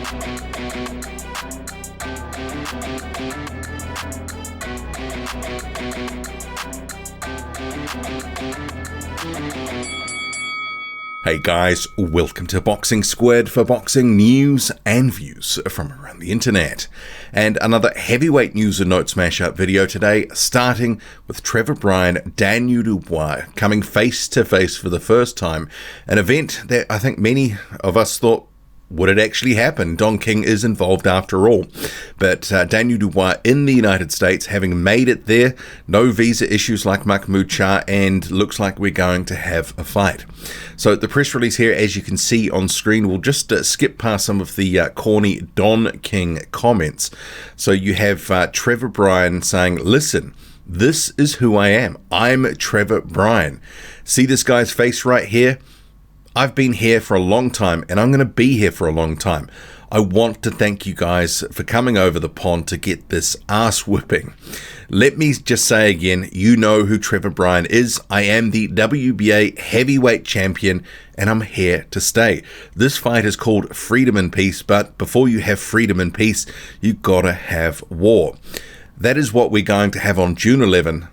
Hey guys, welcome to Boxing Squared for boxing news and views from around the internet. And another heavyweight news and notes mashup video today, starting with Trevor Bryan, Dubois coming face to face for the first time. An event that I think many of us thought, would it actually happen? Don King is involved after all. But Dubois in the United States, having made it there, no visa issues like Mahmoud Shah, and looks like we're going to have a fight. So the press release here, as you can see on screen, we'll just skip past some of the corny Don King comments. So you have Trevor Bryan saying, listen, this is who I am. I'm Trevor Bryan. See this guy's face right here? I've been here for a long time, and I'm going to be here for a long time. I want to thank you guys for coming over the pond to get this ass whipping. Let me just say again, you know who Trevor Bryan is. I am the WBA heavyweight champion, and I'm here to stay. This fight is called Freedom and Peace, but before you have freedom and peace, you gotta have war. That is what we're going to have on June 11.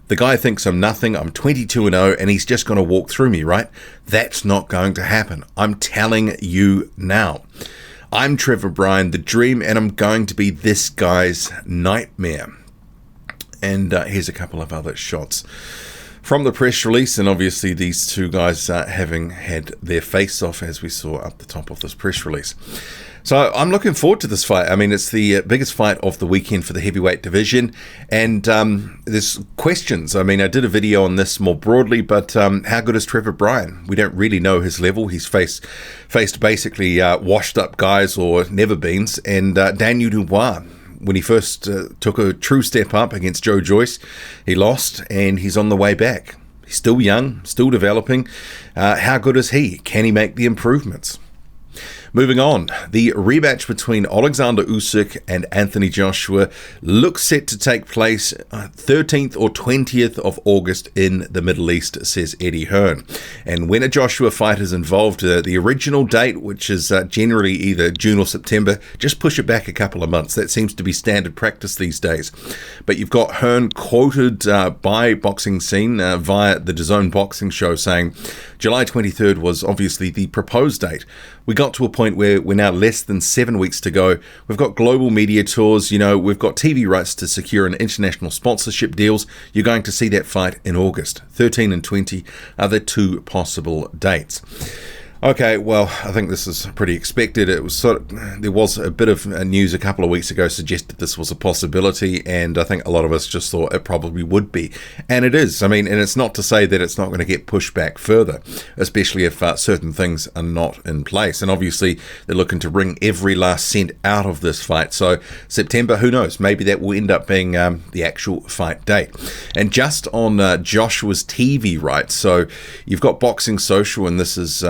The guy thinks I'm nothing, I'm 22-0, and he's just going to walk through me, right? That's not going to happen. I'm telling you now. I'm Trevor Bryan, the dream, and I'm going to be this guy's nightmare. And here's a couple of other shots from the press release, and obviously these two guys having had their face-off, as we saw up the top of this press release. So I'm looking forward to this fight. I mean, it's the biggest fight of the weekend for the heavyweight division, and there's questions. I mean, I did a video on this more broadly, but how good is Trevor Bryan? We don't really know his level. He's faced basically washed-up guys or never-beens, and Dubois, when he first took a true step up against Joe Joyce, he lost, and he's on the way back. He's still young, still developing. How good is he? Can he make the improvements? Moving on, the rematch between Alexander Usyk and Anthony Joshua looks set to take place 13th or 20th of August in the Middle East, says Eddie Hearn. And when a Joshua fight is involved, the original date, which is generally either June or September, just push it back a couple of months. That seems to be standard practice these days. But you've got Hearn quoted by Boxing Scene via the DAZN Boxing Show saying July 23rd was obviously the proposed date. We got to a point where we're now less than 7 weeks to go. We've got global media tours, we've got TV rights to secure and international sponsorship deals. You're going to see that fight in August. 13 and 20 are the two possible dates. Okay, well, I think this is pretty expected. It was there was a bit of news a couple of weeks ago suggested this was a possibility, and I think a lot of us just thought it probably would be. And it is. I mean, and it's not to say that it's not going to get pushed back further, especially if certain things are not in place. And obviously, they're looking to wring every last cent out of this fight. So September, who knows? Maybe that will end up being the actual fight date. And just on Joshua's TV rights, so you've got Boxing Social, and this is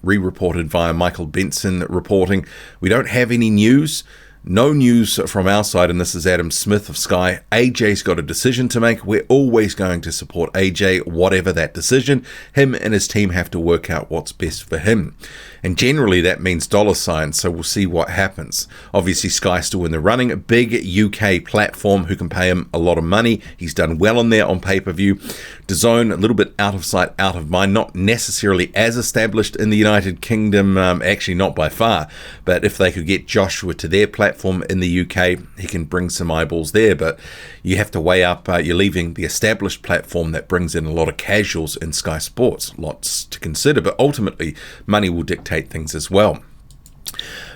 re-reported via Michael Benson reporting. We don't have any news. No news from our side, and this is Adam Smith of Sky. AJ's got a decision to make. We're always going to support AJ, whatever that decision. Him and his team have to work out what's best for him. And generally that means dollar signs, so we'll see what happens. Obviously Sky's still in the running. A big UK platform who can pay him a lot of money. He's done well on there on pay-per-view. DAZN, a little bit out of sight, out of mind. Not necessarily as established in the United Kingdom, actually not by far. But if they could get Joshua to their platform in the UK, he can bring some eyeballs there. But you have to weigh up, you're leaving the established platform that brings in a lot of casuals in Sky Sports. Lots to consider, but ultimately money will dictate things as well.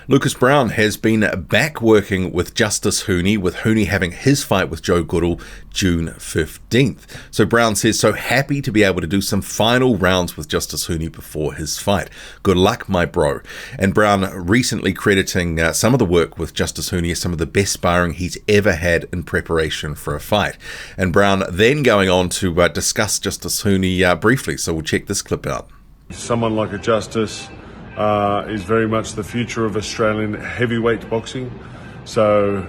Lucas Browne has been back working with Justis Huni, with Huni having his fight with Joe Goodall June 15th. So Browne says, so happy to be able to do some final rounds with Justis Huni before his fight. Good luck, my bro. And Browne recently crediting some of the work with Justis Huni as some of the best sparring he's ever had in preparation for a fight. And Browne then going on to discuss Justis Huni briefly. So we'll check this clip out. Someone like a Justis is very much the future of Australian heavyweight boxing. So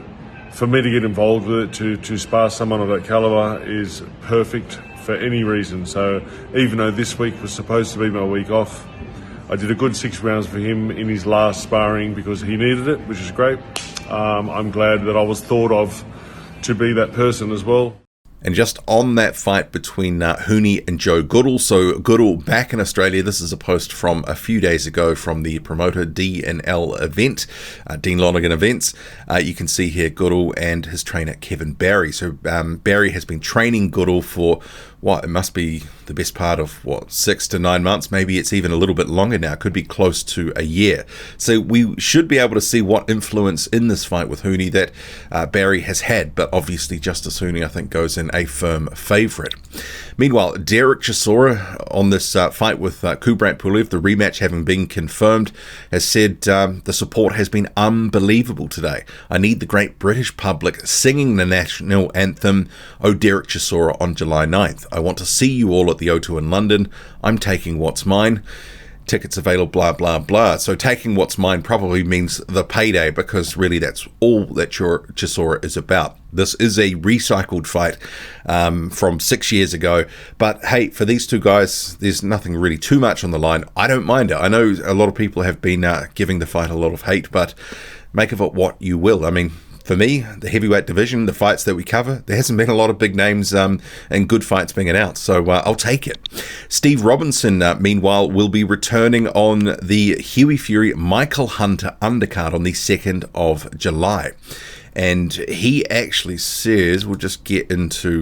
for me to get involved with it, to spar someone of that caliber is perfect for any reason. So even though this week was supposed to be my week off, I did a good 6 rounds for him in his last sparring because he needed it, which is great. I'm glad that I was thought of to be that person as well. And just on that fight between Huni and Joe Goodall, so Goodall back in Australia. This is a post from a few days ago from the promoter D&L event, Dean Lonergan Events. You can see here Goodall and his trainer Kevin Barry. So Barry has been training Goodall for what, it must be the best part of 6 to 9 months. Maybe it's even a little bit longer now. It could be close to a year. So we should be able to see what influence in this fight with Huni that Barry has had. But obviously Justis Huni, I think, goes in a firm favourite. Meanwhile, Derek Chisora on this fight with Kubrat Pulev, the rematch having been confirmed, has said the support has been unbelievable today. I need the great British public singing the national anthem, Oh Derek Chisora, on July 9th. I want to see you all at the O2 in London. I'm taking what's mine. Tickets available, blah, blah, blah. So taking what's mine probably means the payday, because really that's all that your Chisora is about. This is a recycled fight from 6 years ago. But hey, for these two guys, there's nothing really too much on the line. I don't mind it. I know a lot of people have been giving the fight a lot of hate, but make of it what you will. I mean, for me, the heavyweight division, the fights that we cover, there hasn't been a lot of big names and good fights being announced, so I'll take it. Steve Robinson, meanwhile, will be returning on the Huey Fury Michael Hunter undercard on the 2nd of July. And he actually says, we'll just get into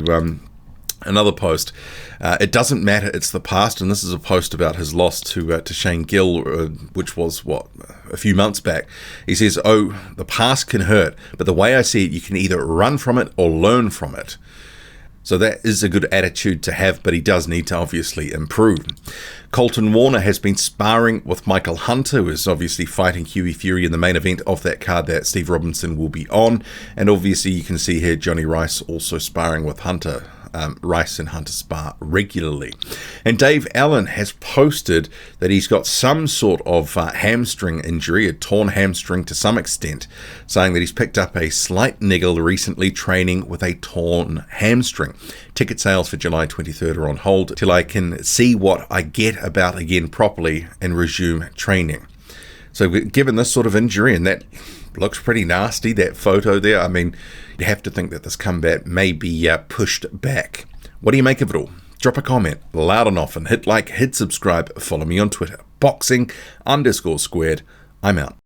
another post. It doesn't matter, it's the past, and this is a post about his loss to Shane Gill, which was, a few months back. He says, oh, the past can hurt, but the way I see it, you can either run from it or learn from it. So that is a good attitude to have, but he does need to obviously improve. Colton Warner has been sparring with Michael Hunter, who is obviously fighting Huey Fury in the main event of that card that Steve Robinson will be on. And obviously you can see here Jonnie Rice also sparring with Hunter. Rice and Hunter spar regularly. And Dave Allen has posted that he's got some sort of hamstring injury, a torn hamstring to some extent, saying that he's picked up a slight niggle recently training with a torn hamstring. Ticket sales for July 23rd are on hold till I can see what I get about again properly and resume training. So given this sort of injury, and that looks pretty nasty, that photo there, I mean, you have to think that this comeback may be pushed back. What do you make of it all? Drop a comment loud and often, hit like, hit subscribe, follow me on Twitter, boxing_squared. I'm out.